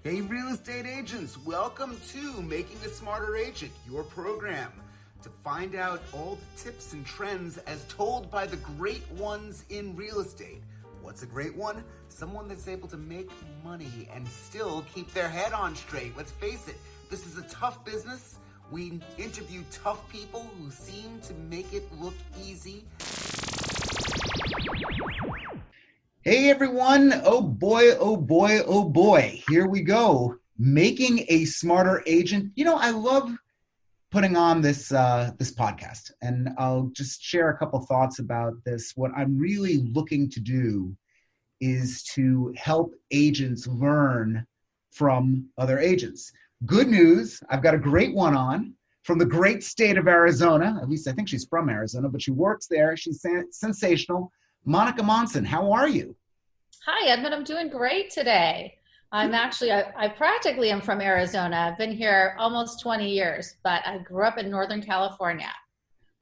Hey real estate agents, welcome to Making a Smarter Agent, your program to find out all the tips and trends as told by the great ones in real estate. What's a great one? Someone that's able to make money and still keep their head on straight. Let's face it, this is a tough business. We interview tough people who seem to make it look easy. Hey everyone, oh boy, oh boy, oh boy, here we go. Making a Smarter Agent. You know, I love putting on this podcast, and I'll just share a couple thoughts about this. What I'm really looking to do is to help agents learn from other agents. Good news, I've got a great one on from the great state of Arizona. At least I think she's from Arizona, but she works there. She's sensational. Monica Monson, how are you? Hi, Edmund. I'm doing great today. I practically am from Arizona. I've been here almost 20 years, but I grew up in Northern California.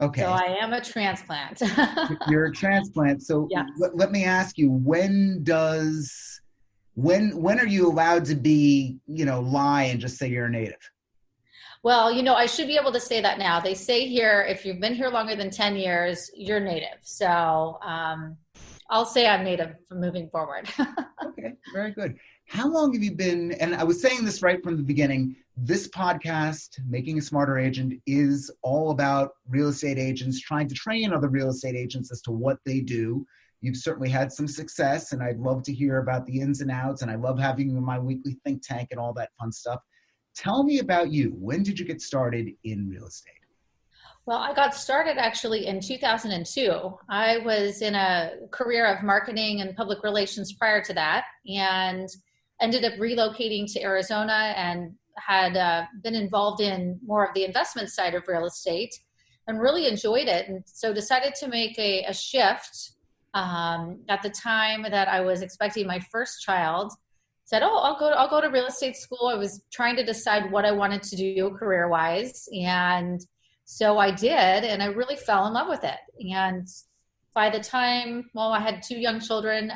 Okay. So I am a transplant. You're a transplant. So yes. Let me ask you, when are you allowed to be, lie and just say you're a native? Well, I should be able to say that now. They say here, if you've been here longer than 10 years, you're native. So I'll say I'm native from moving forward. Okay, very good. How long have you been, and I was saying this right from the beginning, this podcast, Making a Smarter Agent, is all about real estate agents trying to train other real estate agents as to what they do. You've certainly had some success, and I'd love to hear about the ins and outs, and I love having you in my weekly think tank and all that fun stuff. Tell me about you. When did you get started in real estate? Well, I got started actually in 2002. I was in a career of marketing and public relations prior to that, and ended up relocating to Arizona and had been involved in more of the investment side of real estate and really enjoyed it. And so decided to make a shift at the time that I was expecting my first child. Said, I'll go to real estate school. I was trying to decide what I wanted to do career-wise. And so I did, and I really fell in love with it. And by the time, I had two young children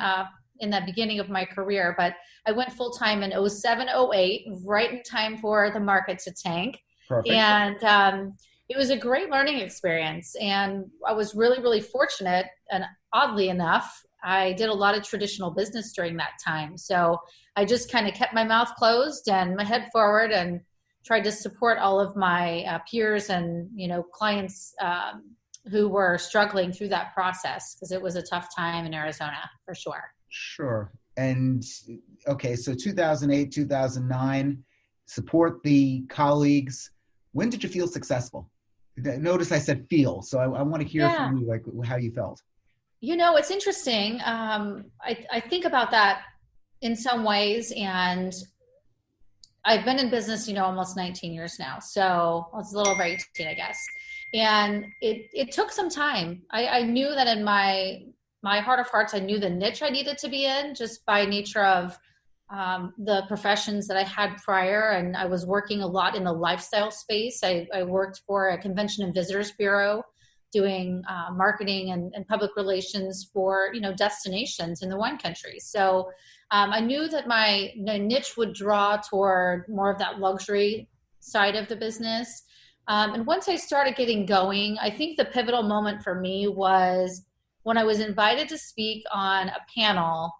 in the beginning of my career, but I went full-time in 07, 08, right in time for the market to tank. Perfect. And it was a great learning experience. And I was really, really fortunate. And oddly enough, I did a lot of traditional business during that time. So I just kind of kept my mouth closed and my head forward and tried to support all of my peers and, clients who were struggling through that process, because it was a tough time in Arizona for sure. Sure. And okay, so 2008, 2009, support the colleagues. When did you feel successful? Notice I said feel, so I want to hear from you, like how you felt. It's interesting. I think about that in some ways, and I've been in business, almost 19 years now. So it's a little over 18, I guess. And it took some time. I knew that in my heart of hearts, I knew the niche I needed to be in just by nature of the professions that I had prior. And I was working a lot in the lifestyle space. I worked for a convention and visitors bureau doing marketing and public relations for, destinations in the wine country. So I knew that my niche would draw toward more of that luxury side of the business. And once I started getting going, I think the pivotal moment for me was when I was invited to speak on a panel.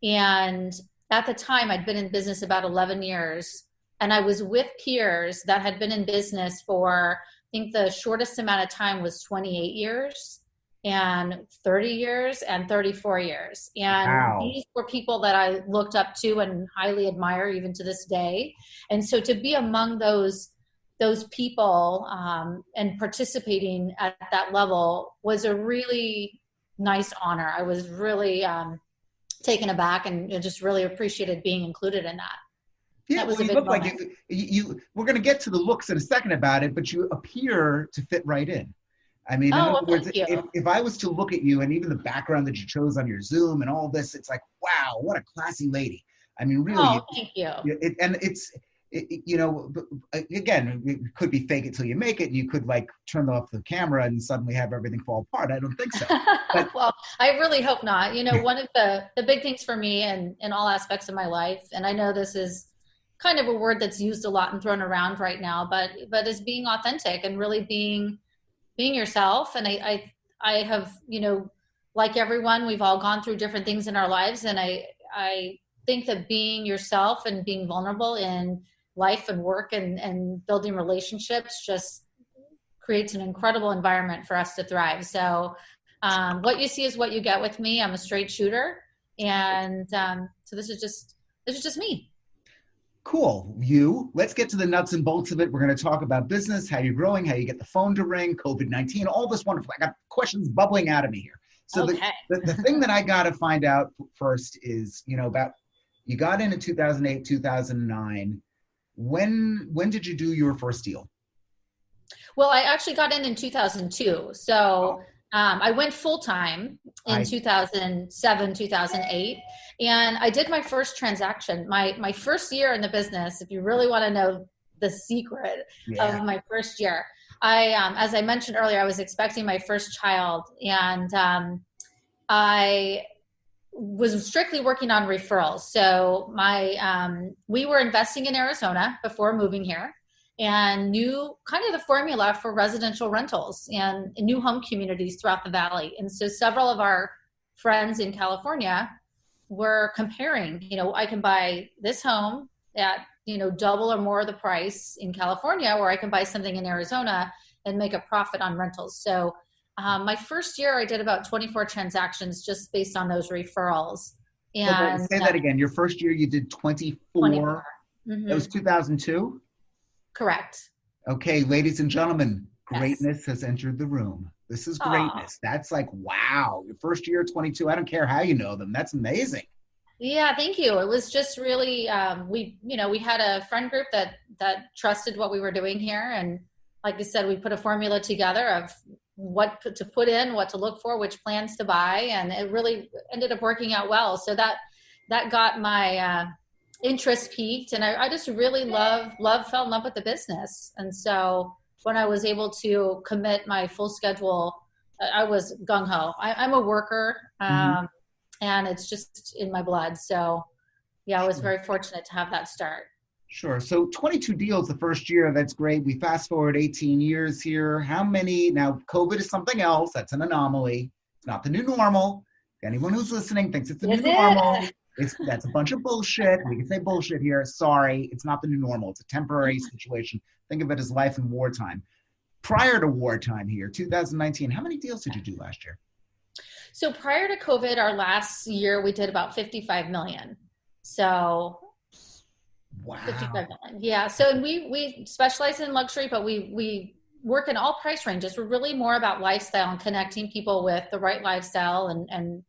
And at the time, I'd been in business about 11 years. And I was with peers that had been in business for, I think the shortest amount of time was 28 years. And 30 years and 34 years. And Wow. These were people that I looked up to and highly admire even to this day. And so to be among those people and participating at that level was a really nice honor. I was really taken aback and just really appreciated being included in that. Yeah, that was you a big look moment. like you. We're going to get to the looks in a second about it, but you appear to fit right in. I mean, in other words, if I was to look at you and even the background that you chose on your Zoom and all this, it's like, wow, what a classy lady. I mean, really. Oh, thank you. Again, it could be fake it till you make it. You could like turn off the camera and suddenly have everything fall apart. I don't think so. But, well, I really hope not. One of the big things for me in all aspects of my life, and I know this is kind of a word that's used a lot and thrown around right now, but is being authentic and really being yourself. And I have, like everyone, we've all gone through different things in our lives. And I think that being yourself and being vulnerable in life and work and building relationships just creates an incredible environment for us to thrive. So what you see is what you get with me. I'm a straight shooter. And so this is just me. Cool. Let's get to the nuts and bolts of it. We're going to talk about business, how you're growing, how you get the phone to ring, COVID-19, all this wonderful. I got questions bubbling out of me here. So okay. the thing that I got to find out first is, about you got in 2008, 2009. When did you do your first deal? Well, I actually got in 2002. So I went full-time in 2007, 2008. And I did my first transaction. My first year in the business, if you really want to know the secret of my first year, as I mentioned earlier, I was expecting my first child. And I was strictly working on referrals. So we were investing in Arizona before moving here, and knew kind of the formula for residential rentals and new home communities throughout the valley. And so several of our friends in California were comparing, I can buy this home at, double or more the price in California, or I can buy something in Arizona and make a profit on rentals. So my first year I did about 24 transactions just based on those referrals. And say that again. Your first year you did 24. Mm-hmm. That was 2002? Correct. Okay, ladies and gentlemen, greatness has entered the room. This is greatness. That's like, wow, your first year, 22. I don't care how you know them. That's amazing. Yeah, thank you. It was just really, we had a friend group that trusted what we were doing here. And like I said, we put a formula together of what to put in, what to look for, which plans to buy. And it really ended up working out well. So that got my interest peaked, and I just really fell in love with the business. And so when I was able to commit my full schedule, I was gung-ho. I'm a worker, and it's just in my blood. So yeah, I was very fortunate to have that start. Sure. So 22 deals the first year. That's great. We fast forward 18 years here. How many? Now, COVID is something else. That's an anomaly. It's not the new normal. Anyone who's listening thinks it's the new normal. That's a bunch of bullshit. We can say bullshit here. Sorry, it's not the new normal. It's a temporary situation. Think of it as life in wartime. Prior to wartime here, 2019, how many deals did you do last year? So prior to COVID, our last year, we did about 55 million. So wow. 55 million. Yeah. So we specialize in luxury, but we work in all price ranges. We're really more about lifestyle and connecting people with the right lifestyle and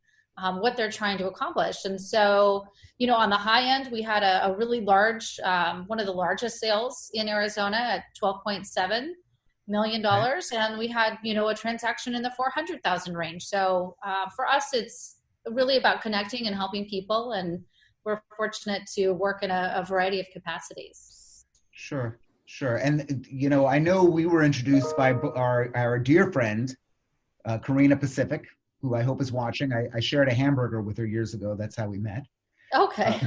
what they're trying to accomplish. And so, on the high end, we had a really large, one of the largest sales in Arizona at $12.7 million. And we had, a transaction in the 400,000 range. So for us, it's really about connecting and helping people. And we're fortunate to work in a variety of capacities. Sure. And, I know we were introduced by our dear friend, Karina Pacific, who I hope is watching. I shared a hamburger with her years ago. That's how we met. Okay.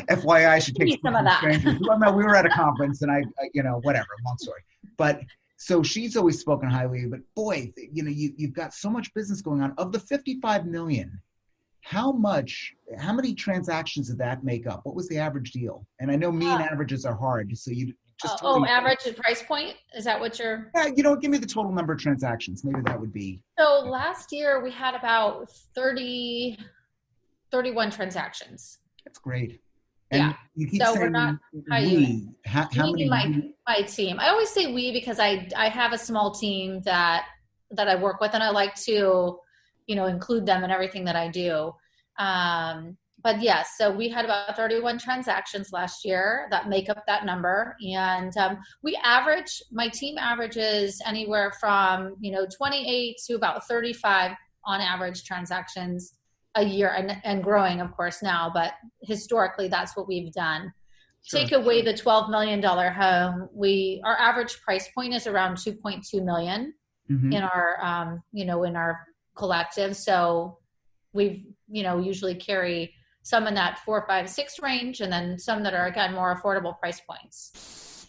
FYI, I should take some of that. Well, no, we were at a conference and I whatever, long story. But so she's always spoken highly, but boy, you've got so much business going on. Of the 55 million, how many transactions did that make up? What was the average deal? And I know mean averages are hard. So you just average price point? Is that what you're? Yeah, give me the total number of transactions. Maybe that would be. So last year we had about 31 transactions. That's great. And you keep saying we're not we. How many? My team. I always say we because I have a small team that I work with, and I like to, include them in everything that I do. But yes, so we had about 31 transactions last year that make up that number. And my team averages anywhere from, 28 to about 35 on average transactions a year, and growing, of course, now. But historically, that's what we've done. Sure. Take away the $12 million home, our average price point is around 2.2 million in our, in our collective. So we've, usually carry some in that 4, 5, 6 range, and then some that are, again, more affordable price points.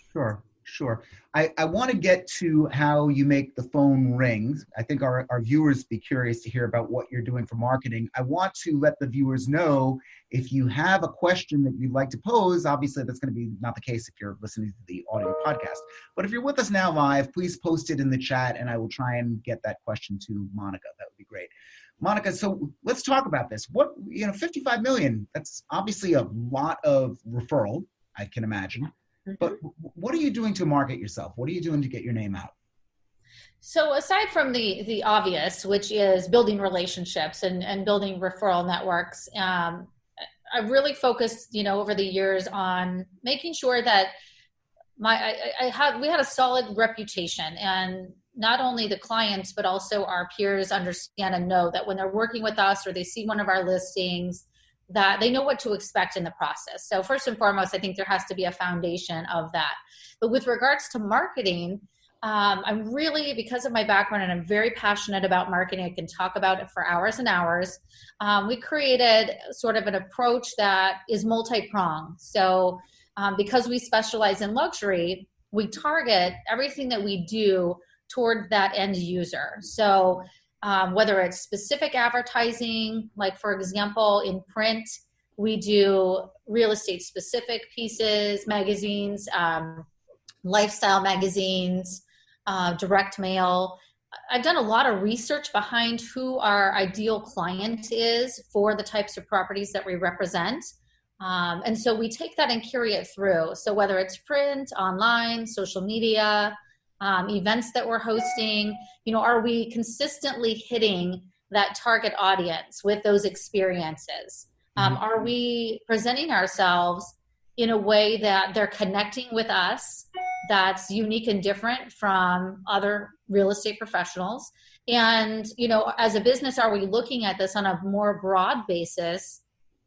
Sure. I want to get to how you make the phone ring. I think our viewers be curious to hear about what you're doing for marketing. I want to let the viewers know if you have a question that you'd like to pose. Obviously, that's going to be not the case if you're listening to the audio podcast. But if you're with us now live, please post it in the chat, and I will try and get that question to Monica. That would be great. Monica, so let's talk about this. 55 million, that's obviously a lot of referral, I can imagine. But what are you doing to market yourself? What are you doing to get your name out? So aside from the obvious, which is building relationships and building referral networks, I've really focused, over the years on making sure that we had a solid reputation, and not only the clients, but also our peers understand and know that when they're working with us or they see one of our listings, that they know what to expect in the process. So first and foremost, I think there has to be a foundation of that. But with regards to marketing, I'm really, because of my background, and I'm very passionate about marketing, I can talk about it for hours and hours. We created sort of an approach that is multi-pronged. So because we specialize in luxury, we target everything that we do toward that end user. So whether it's specific advertising, like for example, in print, we do real estate specific pieces, magazines, lifestyle magazines, direct mail. I've done a lot of research behind who our ideal client is for the types of properties that we represent. And so we take that and carry it through. So whether it's print, online, social media, events that we're hosting, are we consistently hitting that target audience with those experiences? Are we presenting ourselves in a way that they're connecting with us that's unique and different from other real estate professionals? And, as a business, are we looking at this on a more broad basis,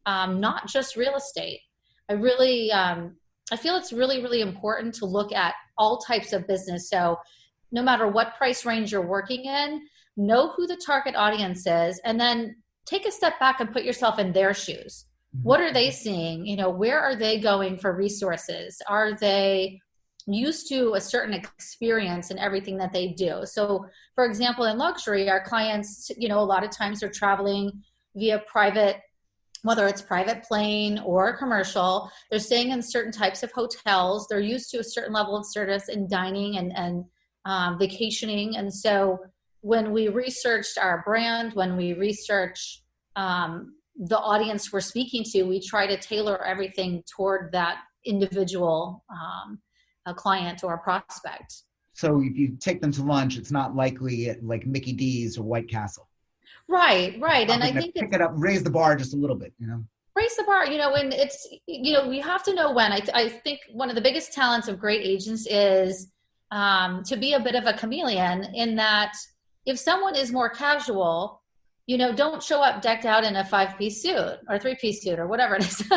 not just real estate? I feel it's really, really important to look at all types of business. So no matter what price range you're working in, know who the target audience is, and then take a step back and put yourself in their shoes. What are they seeing? Where are they going for resources? Are they used to a certain experience in everything that they do? So for example, in luxury, our clients, a lot of times are traveling via private, whether it's private plane or commercial. They're staying in certain types of hotels. They're used to a certain level of service in dining and vacationing. And so when we researched our brand, when we research the audience we're speaking to, we try to tailor everything toward that individual a client or a prospect. So if you take them to lunch, it's not likely at like Mickey D's or White Castle. Right. And I think pick it up, raise the bar just a little bit, Raise the bar, and it's, you have to know when. I think one of the biggest talents of great agents is to be a bit of a chameleon, in that if someone is more casual, don't show up decked out in a 5-piece suit or 3-piece suit or whatever it is.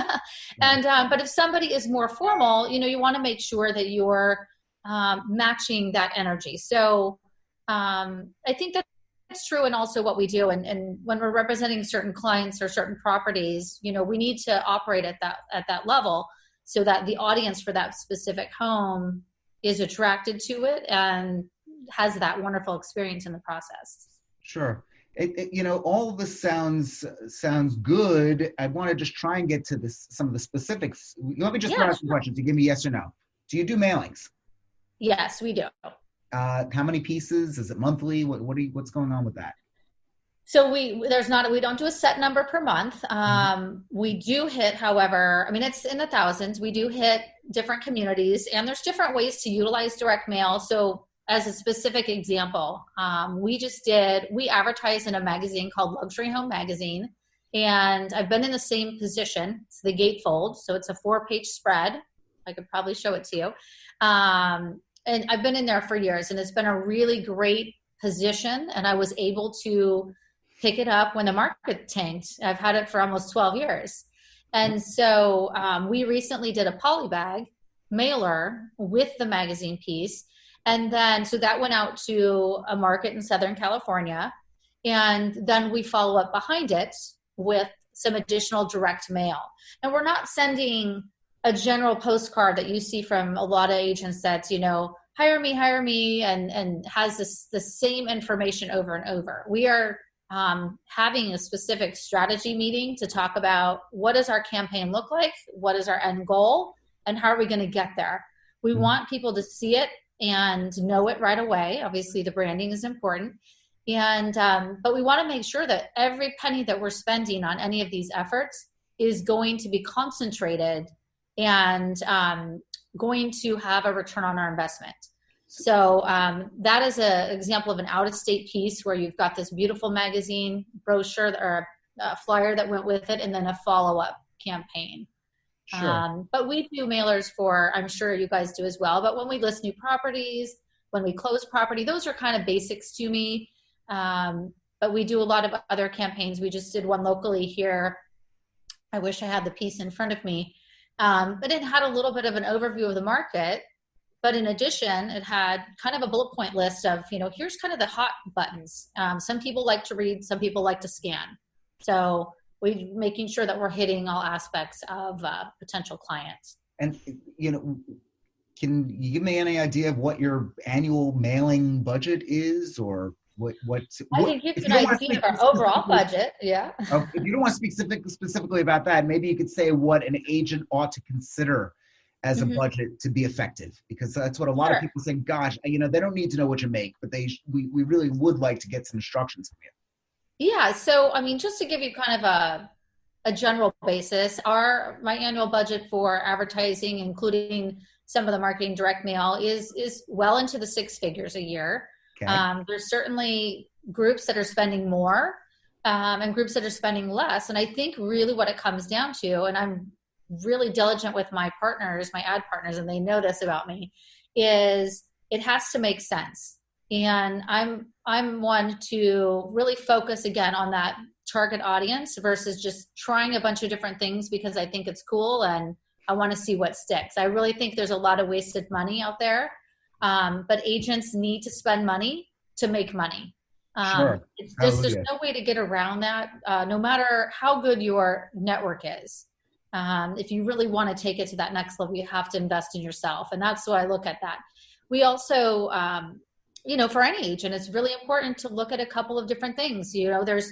And, but if somebody is more formal, you want to make sure that you're matching that energy. So I think that's true. And also what we do. And when we're representing certain clients or certain properties, we need to operate at that level so that the audience for that specific home is attracted to it and has that wonderful experience in the process. Sure. All of this sounds good. I want to just try and get to some of the specifics. Let me just ask some questions. You give me yes or no. Do you do mailings? Yes, we do. How many pieces? Is it monthly? What's going on with that? So we don't do a set number per month. We do hit, however, it's in the thousands. We do hit different communities, and there's different ways to utilize direct mail. So as a specific example, we advertise in a magazine called Luxury Home Magazine, and I've been in the same position. It's the gatefold, so it's a 4-page spread. I could probably show it to you. And I've been in there for years, and it's been a really great position, and I was able to pick it up when the market tanked. I've had it for almost 12 years. And so we recently did a polybag mailer with the magazine piece. And then, so that went out to a market in Southern California. And then we follow up behind it with some additional direct mail. And we're not sending a general postcard that you see from a lot of agents that's, hire me, and has the same information over and over. We are having a specific strategy meeting to talk about what does our campaign look like, what is our end goal, and how are we going to get there. We want people to see it and know it right away. Obviously, the branding is important. And but we want to make sure that every penny that we're spending on any of these efforts is going to be concentrated and going to have a return on our investment. So that is an example of an out-of-state piece where you've got this beautiful magazine brochure or a flyer that went with it, and then a follow-up campaign. Sure. But we do mailers for, I'm sure you guys do as well, but when we list new properties, when we close property, those are kind of basics to me. But we do a lot of other campaigns. We just did one locally here. I wish I had the piece in front of me. But it had a little bit of an overview of the market. But in addition, it had kind of a bullet point list of, here's kind of the hot buttons. Some people like to read, some people like to scan. So we're making sure that we're hitting all aspects of potential clients. And, can you give me any idea of what your annual mailing budget is, or what I can give you an idea of our overall budget. Yeah. If you don't want to speak specifically about that, maybe you could say what an agent ought to consider as a budget to be effective, because that's what a lot of people say, gosh, they don't need to know what you make, but we really would like to get some instructions from you. Yeah. So, just to give you kind of a general basis, my annual budget for advertising, including some of the marketing direct mail, is well into the six figures a year. Okay. There's certainly groups that are spending more and groups that are spending less. And I think really what it comes down to, and I'm really diligent with my partners, my ad partners, and they know this about me, is it has to make sense. And I'm one to really focus again on that target audience versus just trying a bunch of different things because I think it's cool and I want to see what sticks. I really think there's a lot of wasted money out there. But agents need to spend money to make money. Sure. There's no way to get around that, no matter how good your network is. If you really want to take it to that next level, you have to invest in yourself. And that's why I look at that. We also, for any agent, it's really important to look at a couple of different things. There's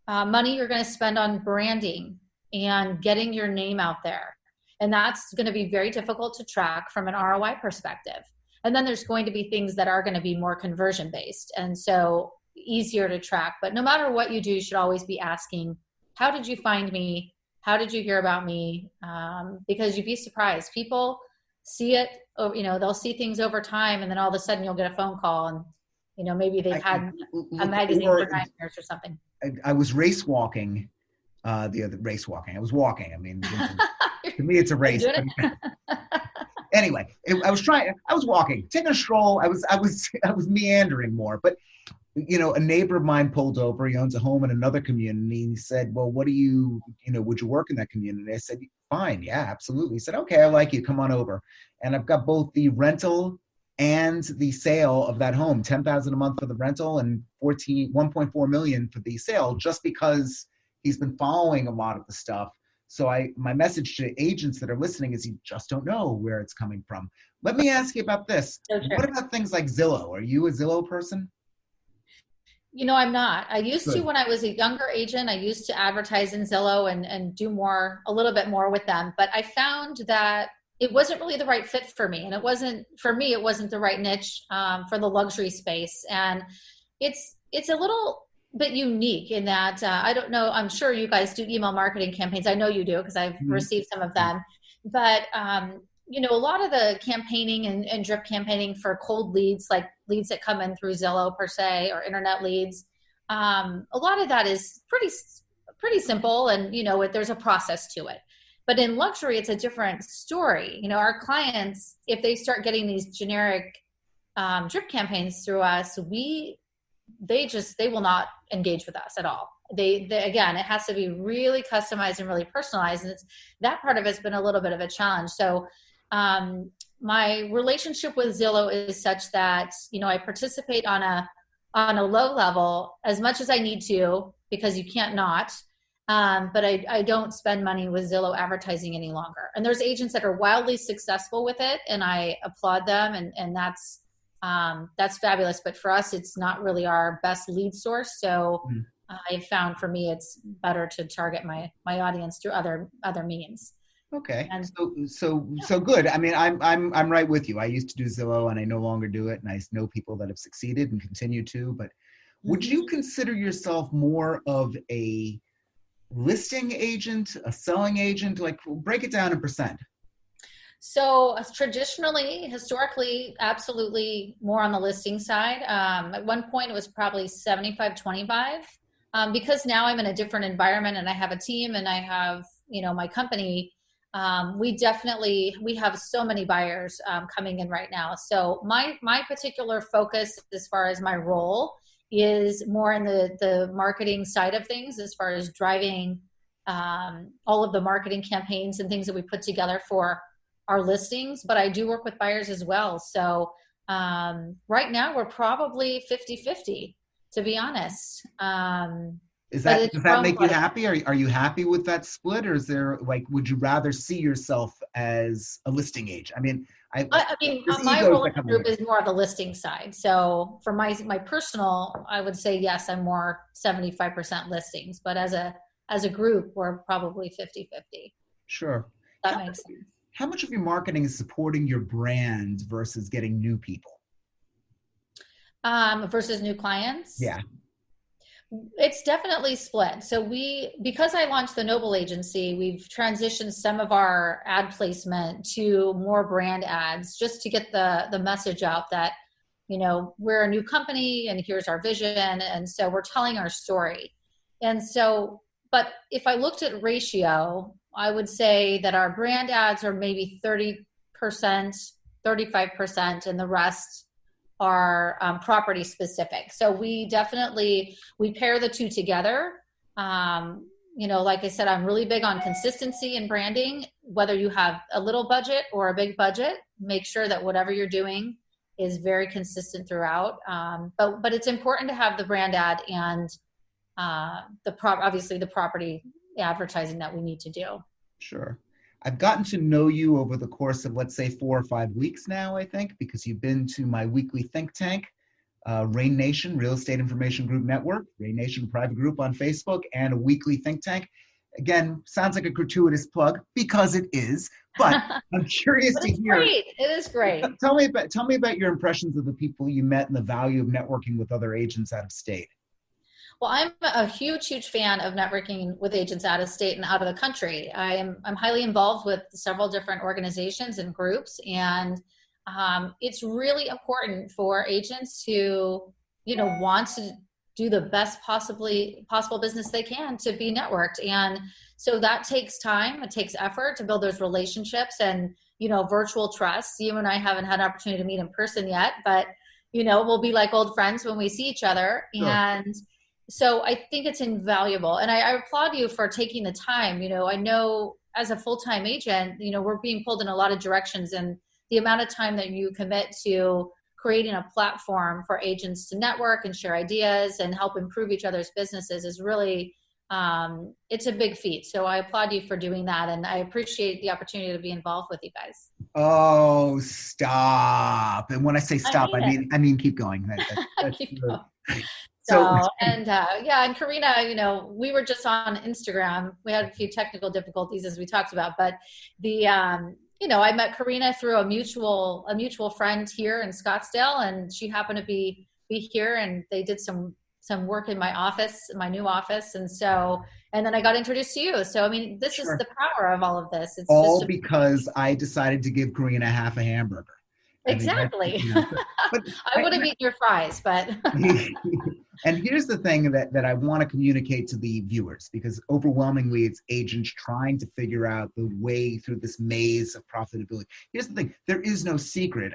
money you're going to spend on branding and getting your name out there. And that's going to be very difficult to track from an ROI perspective. And then there's going to be things that are going to be more conversion based. And so easier to track. But no matter what you do, you should always be asking, how did you find me? How did you hear about me? Because you'd be surprised. People see it, they'll see things over time, and then all of a sudden you'll get a phone call and, maybe they've had a magazine for 9 years or something. I was race walking, I was walking. To me, it's a race. Anyway, I was walking, taking a stroll. I was meandering more, but a neighbor of mine pulled over. He owns a home in another community, and he said, well, what do you, would you work in that community? I said, fine. Yeah, absolutely. He said, okay, I like you. Come on over. And I've got both the rental and the sale of that home, $10,000 a month for the rental and $1.4 million for the sale, just because he's been following a lot of the stuff. So my message to agents that are listening is you just don't know where it's coming from. Let me ask you about this. So what about things like Zillow? Are you a Zillow person? I'm not. I used to when I was a younger agent. I used to advertise in Zillow and do a little bit more with them. But I found that it wasn't really the right fit for me. And it wasn't the right niche for the luxury space. And it's a little bit unique in that, I don't know, I'm sure you guys do email marketing campaigns. I know you do because I've received some of them. But, a lot of the campaigning and drip campaigning for cold leads, like leads that come in through Zillow per se, or internet leads, a lot of that is pretty simple. And, there's a process to it. But in luxury, it's a different story. Our clients, if they start getting these generic drip campaigns through us, they will not engage with us at all. They again, it has to be really customized and really personalized. And that part of it's been a little bit of a challenge. So my relationship with Zillow is such that, I participate on a low level as much as I need to, because you can't not. But I don't spend money with Zillow advertising any longer. And there's agents that are wildly successful with it, and I applaud them, and that's fabulous. But for us, it's not really our best lead source. So I've found for me, it's better to target my audience through other means. Okay. And So good. I mean, I'm right with you. I used to do Zillow and I no longer do it. And I know people that have succeeded and continue to, but would you consider yourself more of a listing agent, a selling agent? Like, break it down in percent. So historically, absolutely more on the listing side. At one point it was probably 75-25. Because now I'm in a different environment and I have a team and I have, my company. We have so many buyers coming in right now. So my particular focus as far as my role is more in the marketing side of things, as far as driving all of the marketing campaigns and things that we put together for our listings. But I do work with buyers as well. So right now we're probably 50-50, to be honest. Does that make you happy? Are you happy with that split, or is there, like, would you rather see yourself as a listing agent? I mean, my role in the group is more of the listing side. So for my personal, I would say yes, I'm more 75% listings, but as a group, we're probably 50-50. Sure. That makes sense. How much of your marketing is supporting your brand versus getting new people? Versus new clients? Yeah. It's definitely split. So because I launched the Noble Agency, we've transitioned some of our ad placement to more brand ads, just to get the message out that, we're a new company and here's our vision. And so we're telling our story. And so, but if I looked at ratio, I would say that our brand ads are maybe 30%, 35%, and the rest are property specific. So we pair the two together. Like I said, I'm really big on consistency in branding. Whether you have a little budget or a big budget, make sure that whatever you're doing is very consistent throughout. But it's important to have the brand ad and obviously the property advertising that we need to do. Sure. I've gotten to know you over the course of, let's say, 4 or 5 weeks now, I think, because you've been to my weekly think tank, Rain Nation, Real Estate Information Group Network, Rain Nation private group on Facebook, and a weekly think tank. Again, sounds like a gratuitous plug, because it is, but I'm curious to hear. Great. It is great. Tell me about your impressions of the people you met and the value of networking with other agents out of state. Well, I'm a huge fan of networking with agents out of state and out of the country. I'm highly involved with several different organizations and groups, and it's really important for agents to, want to do the best possible business they can to be networked. And so that takes time, it takes effort to build those relationships and, virtual trust. You and I haven't had an opportunity to meet in person yet, but, we'll be like old friends when we see each other. Sure. And so I think it's invaluable. And I applaud you for taking the time. I know as a full-time agent, we're being pulled in a lot of directions, and the amount of time that you commit to creating a platform for agents to network and share ideas and help improve each other's businesses is really, it's a big feat. So I applaud you for doing that. And I appreciate the opportunity to be involved with you guys. Oh, stop. And when I say stop, I mean keep going. That's keep going. And Karina, we were just on Instagram. We had a few technical difficulties as we talked about, but I met Karina through a mutual friend here in Scottsdale, and she happened to be here, and they did some work in my office, my new office. And then I got introduced to you. So, this is the power of all of this. It's all because I decided to give Karina half a hamburger. Exactly. But I would have eaten your fries, but. And here's the thing that I want to communicate to the viewers, because overwhelmingly it's agents trying to figure out the way through this maze of profitability. Here's the thing. There is no secret.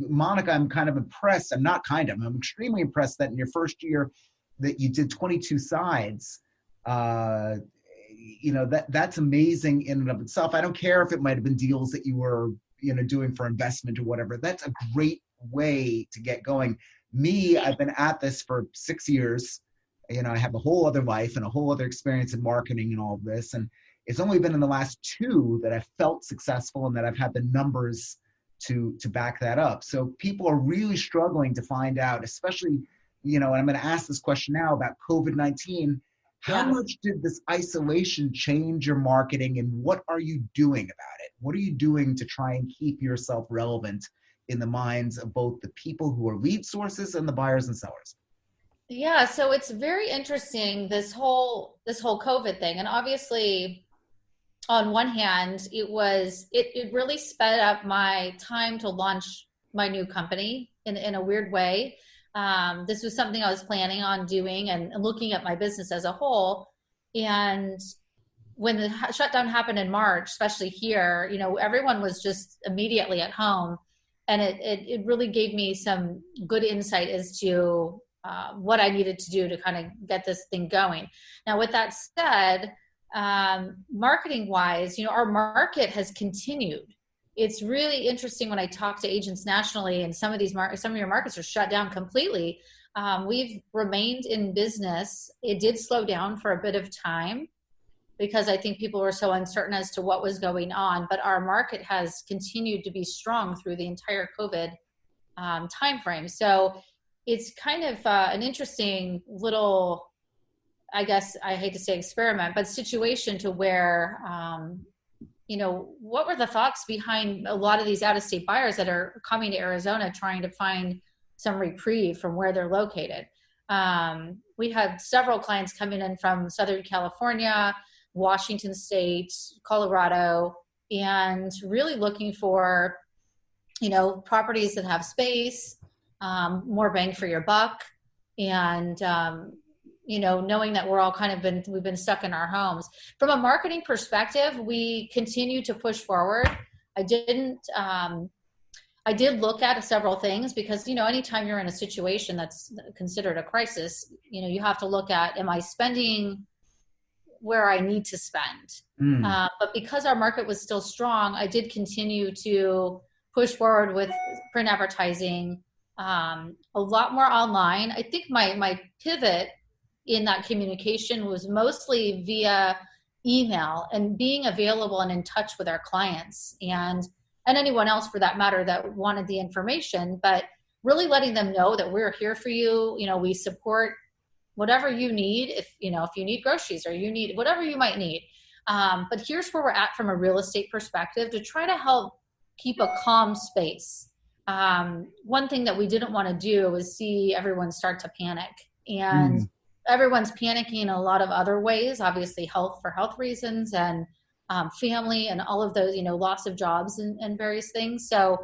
Monica, I'm kind of impressed. I'm extremely impressed that in your first year that you did 22 sides. That's amazing in and of itself. I don't care if it might have been deals that you were, doing for investment or whatever. That's a great way to get going. Me, I've been at this for 6 years. I have a whole other life and a whole other experience in marketing and all of this. And it's only been in the last 2 that I've felt successful and that I've had the numbers to back that up. So people are really struggling to find out, especially, and I'm going to ask this question now about COVID-19. How much did this isolation change your marketing, and what are you doing about it? What are you doing to try and keep yourself relevant in the minds of both the people who are lead sources and the buyers and sellers? Yeah, so it's very interesting, this whole COVID thing. And obviously, on one hand, it really sped up my time to launch my new company in a weird way. This was something I was planning on doing and looking at my business as a whole. And when the shutdown happened in March, especially here, everyone was just immediately at home. And it really gave me some good insight as to what I needed to do to kind of get this thing going. Now, with that said, marketing wise, our market has continued. It's really interesting when I talk to agents nationally, and some of your markets are shut down completely. We've remained in business. It did slow down for a bit of time because I think people were so uncertain as to what was going on, but our market has continued to be strong through the entire COVID timeframe. So it's kind of an interesting little, I guess I hate to say experiment, but situation to where, what were the thoughts behind a lot of these out-of-state buyers that are coming to Arizona trying to find some reprieve from where they're located? We had several clients coming in from Southern California, Washington State, Colorado, and really looking for, properties that have space, more bang for your buck, and knowing that we're all we've been stuck in our homes. From a marketing perspective, we continue to push forward. I did look at several things because, anytime you're in a situation that's considered a crisis, you have to look at, am I spending where I need to spend? But because our market was still strong, I did continue to push forward with print advertising, a lot more online. I think my pivot in that communication was mostly via email and being available and in touch with our clients and anyone else for that matter that wanted the information, but really letting them know that we're here for you. We support whatever you need. If you need groceries or you need whatever you might need. But here's where we're at from a real estate perspective to try to help keep a calm space. One thing that we didn't want to do was see everyone start to panic, and everyone's panicking in a lot of other ways, obviously for health reasons and family and all of those, loss of jobs and various things. So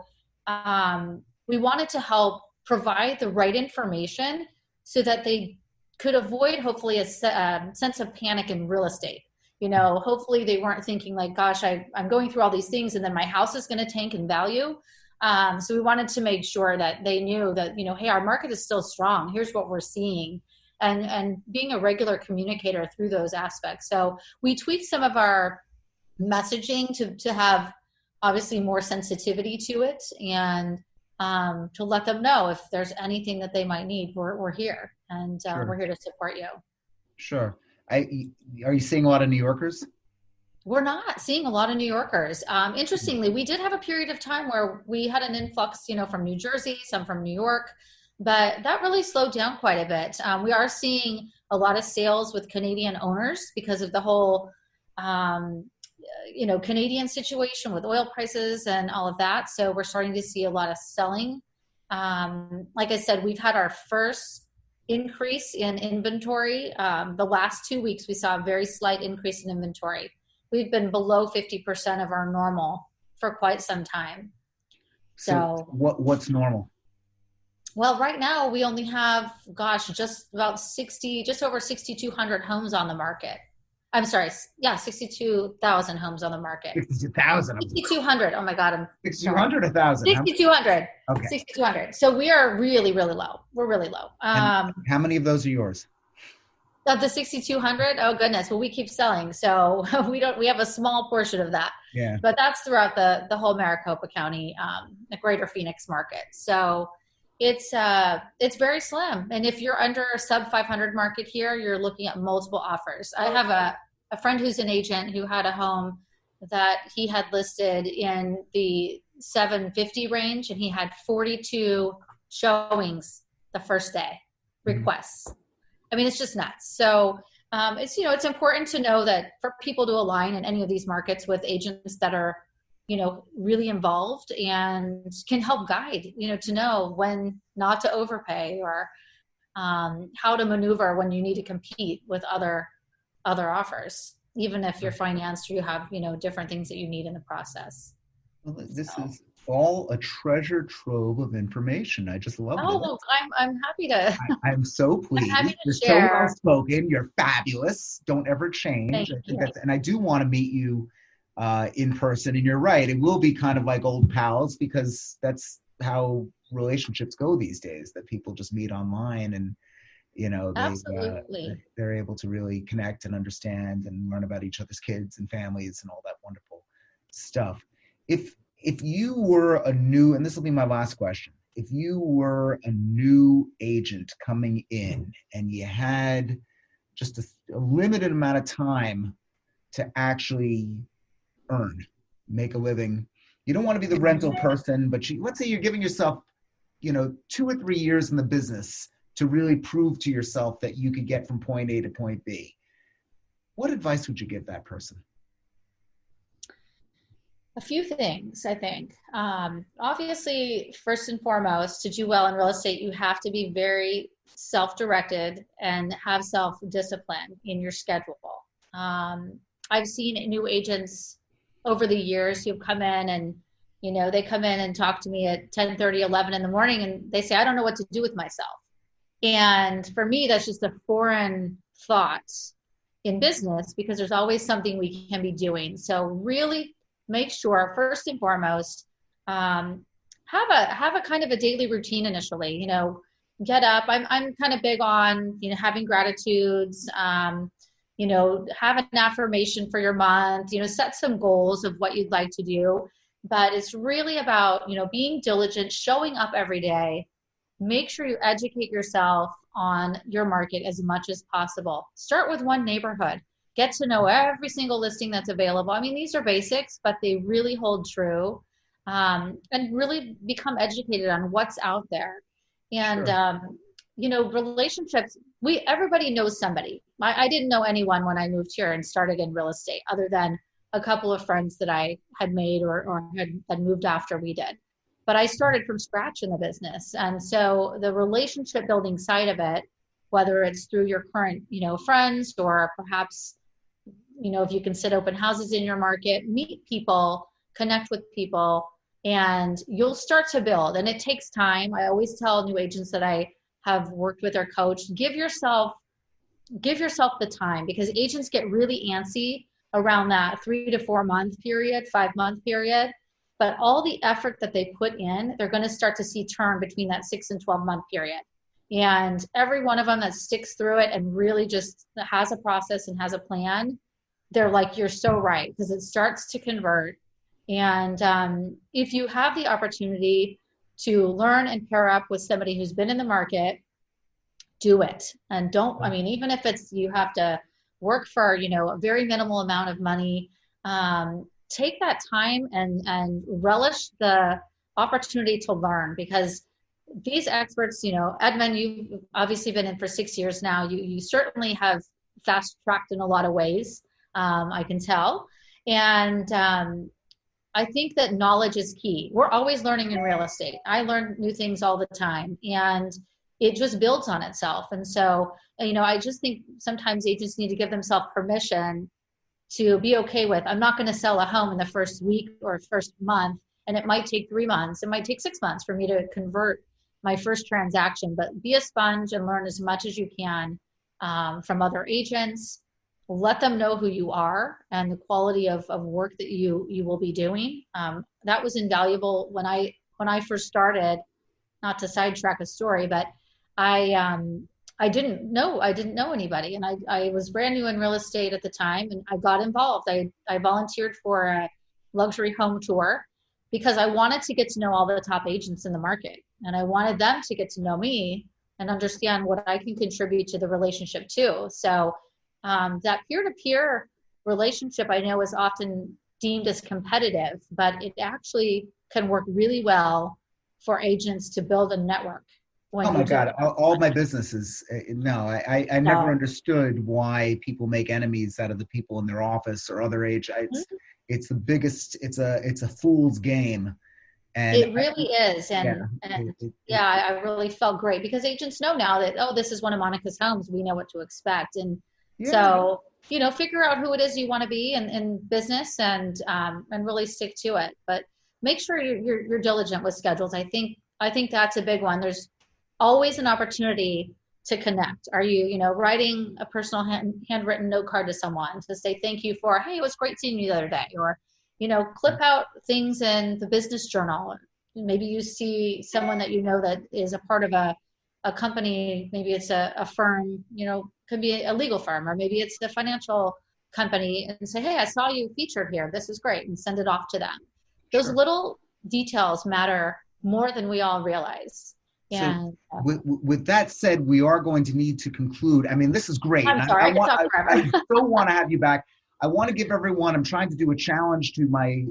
we wanted to help provide the right information so that they could avoid hopefully a sense of panic in real estate. Hopefully they weren't thinking like, gosh, I'm going through all these things and then my house is going to tank in value. So we wanted to make sure that they knew that, hey, our market is still strong. Here's what we're seeing. And being a regular communicator through those aspects. So we tweaked some of our messaging to have obviously more sensitivity to it, and to let them know if there's anything that they might need, we're here, and Sure. We're here to support you. Sure. Are you seeing a lot of New Yorkers? We're not seeing a lot of New Yorkers. Interestingly, we did have a period of time where we had an influx, from New Jersey, some from New York, but that really slowed down quite a bit. We are seeing a lot of sales with Canadian owners because of the whole, Canadian situation with oil prices and all of that. So we're starting to see a lot of selling. Like I said, we've had our first increase in inventory. The last 2 weeks, we saw a very slight increase in inventory. We've been below 50% of our normal for quite some time. So what's normal? Well, right now we only have, just over 6,200 homes on the market. I'm sorry. Yeah. 62,000 homes on the market. 62,000. 6,200. Oh my God. 6,200, 1,000. 6,200. Okay. 6,200. So we are really, really low. We're really low. How many of those are yours? Of the 6,200? Oh goodness. Well, we keep selling. So we have a small portion of that. Yeah. But that's throughout the whole Maricopa County, the greater Phoenix market. So It's very slim. And if you're under a sub 500 market here, you're looking at multiple offers. I have a friend who's an agent who had a home that he had listed in the 750 range, and he had 42 showings the first day, requests. I mean, it's just nuts. So it's important to know that for people to align in any of these markets with agents that are, really involved and can help guide, to know when not to overpay, or how to maneuver when you need to compete with other offers, even if you're financed or you have, different things that you need in the process. Well, this is all a treasure trove of information. I just love it. I'm happy to. I'm so pleased. You're share. So well spoken. You're fabulous. Don't ever change. And I do want to meet you in person. And you're right. It will be kind of like old pals, because that's how relationships go these days, that people just meet online and, they're able to really connect and understand and learn about each other's kids and families and all that wonderful stuff. If you were a new, and this will be my last question, if you were a new agent coming in and you had just a limited amount of time to actually make a living, you don't want to be the rental person, but let's say you're giving yourself, 2 or 3 years in the business to really prove to yourself that you could get from point A to point B. What advice would you give that person? A few things, I think. Obviously, first and foremost, to do well in real estate, you have to be very self-directed and have self-discipline in your schedule. I've seen new agents over the years who've come in and, they come in and talk to me at 10:30, 11 in the morning, and they say, I don't know what to do with myself. And for me, that's just a foreign thought in business, because there's always something we can be doing. So really make sure, first and foremost, have a kind of a daily routine initially. Get up. I'm kind of big on having gratitudes. Have an affirmation for your month. Set some goals of what you'd like to do. But it's really about being diligent, showing up every day. Make sure you educate yourself on your market as much as possible. Start with one neighborhood. Get to know every single listing that's available. I mean, these are basics, but they really hold true. And really become educated on what's out there. And, relationships, everybody knows somebody. I didn't know anyone when I moved here and started in real estate, other than a couple of friends that I had made or had moved after we did. But I started from scratch in the business. And so the relationship building side of it, whether it's through your current, friends, or perhaps, if you can sit open houses in your market, meet people, connect with people, and you'll start to build. And it takes time. I always tell new agents that I have worked with or coached, give yourself the time, because agents get really antsy around that 3 to 4 month period, 5 month period. But all the effort that they put in, they're going to start to see turn between that 6 and 12 month period. And every one of them that sticks through it and really just has a process and has a plan, they're like, you're so right, because it starts to convert. And if you have the opportunity to learn and pair up with somebody who's been in the market, do it. And even if it's, you have to work for, a very minimal amount of money, take that time and relish the opportunity to learn, because these experts, Edmund, you've obviously been in for 6 years now. You certainly have fast tracked in a lot of ways. I can tell. And I think that knowledge is key. We're always learning in real estate. I learn new things all the time, and it just builds on itself. And so, I just think sometimes agents need to give themselves permission to be okay with, I'm not going to sell a home in the first week or first month, and it might take 3 months. It might take 6 months for me to convert my first transaction, but be a sponge and learn as much as you can from other agents. Let them know who you are and the quality of work that you will be doing. That was invaluable when I first started. Not to sidetrack a story, but I didn't know anybody, and I was brand new in real estate at the time, and I got involved. I volunteered for a luxury home tour because I wanted to get to know all the top agents in the market. And I wanted them to get to know me and understand what I can contribute to the relationship too. So that peer-to-peer relationship, I know, is often deemed as competitive, but it actually can work really well for agents to build a network. Oh my God, all my businesses, no, I never understood why people make enemies out of the people in their office or other it's the biggest, it's a fool's game. And it really is. And I really felt great because agents know now that, oh, this is one of Monica's homes. We know what to expect. And so, figure out who it is you want to be in business and really stick to it. But make sure you're diligent with schedules. I think that's a big one. There's always an opportunity to connect. Are you, writing a personal handwritten note card to someone to say thank you for, hey, it was great seeing you the other day, or clip out things in the business journal. Maybe you see someone that that is a part of a company. Maybe it's a firm, could be a legal firm, or maybe it's the financial company, and say, hey, I saw you featured here. This is great, and send it off to them. Those little details matter more than we all realize. And with that said, we are going to need to conclude. I mean, this is great. I'm sorry, I can talk forever. I still want to have you back. I want to give everyone, I'm trying to do a challenge to my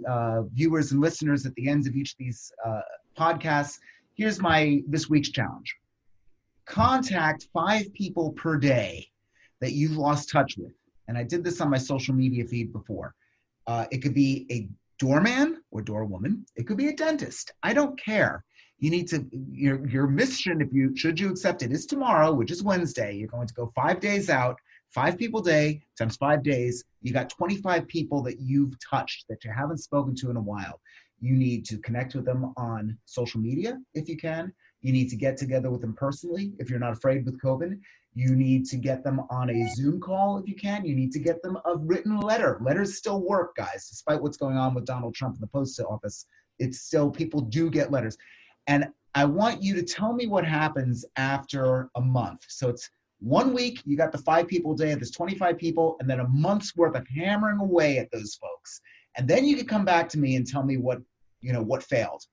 viewers and listeners at the ends of each of these podcasts. Here's this week's challenge. Contact 5 people per day that you've lost touch with. And I did this on my social media feed before. It could be a doorman or doorwoman. It could be a dentist. I don't care. You need to, your mission, should you accept it, is tomorrow, which is Wednesday. You're going to go 5 days out, 5 people a day times 5 days. You got 25 people that you've touched that you haven't spoken to in a while. You need to connect with them on social media if you can. You need to get together with them personally if you're not afraid with COVID. You need to get them on a Zoom call if you can. You need to get them a written letter. Letters still work, guys, despite what's going on with Donald Trump in the post office. It's still, people do get letters. And I want you to tell me what happens after a month. So it's 1 week, you got the 5 people a day, there's 25 people, and then a month's worth of hammering away at those folks. And then you can come back to me and tell me what failed.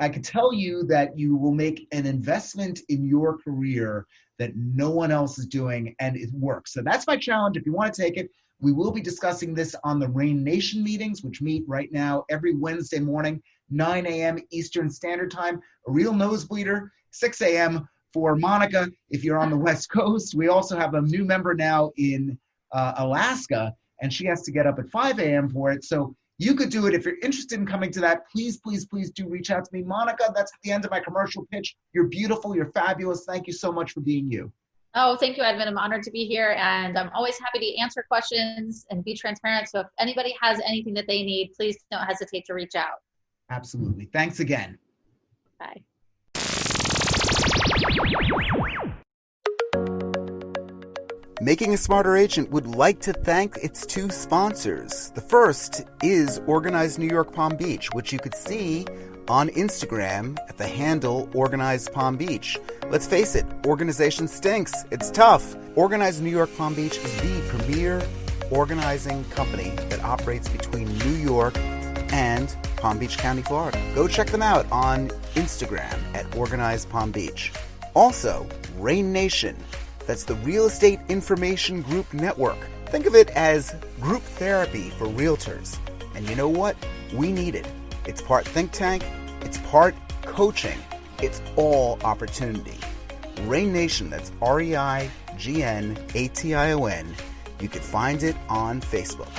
I could tell you that you will make an investment in your career that no one else is doing, and it works. So that's my challenge. If you want to take it, we will be discussing this on the Rain Nation meetings, which meet right now every Wednesday morning, 9 a.m. Eastern Standard Time. A real nosebleeder, 6 a.m. for Monica if you're on the West Coast. We also have a new member now in Alaska, and she has to get up at 5 a.m. for it. So you could do it. If you're interested in coming to that, please, please, please do reach out to me. Monica, that's at the end of my commercial pitch. You're beautiful. You're fabulous. Thank you so much for being you. Oh, thank you, Edmund. I'm honored to be here, and I'm always happy to answer questions and be transparent. So if anybody has anything that they need, please don't hesitate to reach out. Absolutely. Thanks again. Bye. Making a Smarter Agent would like to thank its 2 sponsors. The first is Organized New York Palm Beach, which you could see on Instagram at the handle Organized Palm Beach. Let's face it, organization stinks. It's tough. Organized New York Palm Beach is the premier organizing company that operates between New York and Palm Beach County, Florida. Go check them out on Instagram at Organized Palm Beach. Also, Rain Nation. That's the Real Estate Information Group Network. Think of it as group therapy for realtors. And you know what? We need it. It's part think tank. It's part coaching. It's all opportunity. Rain Nation, that's REIGNATION. You can find it on Facebook.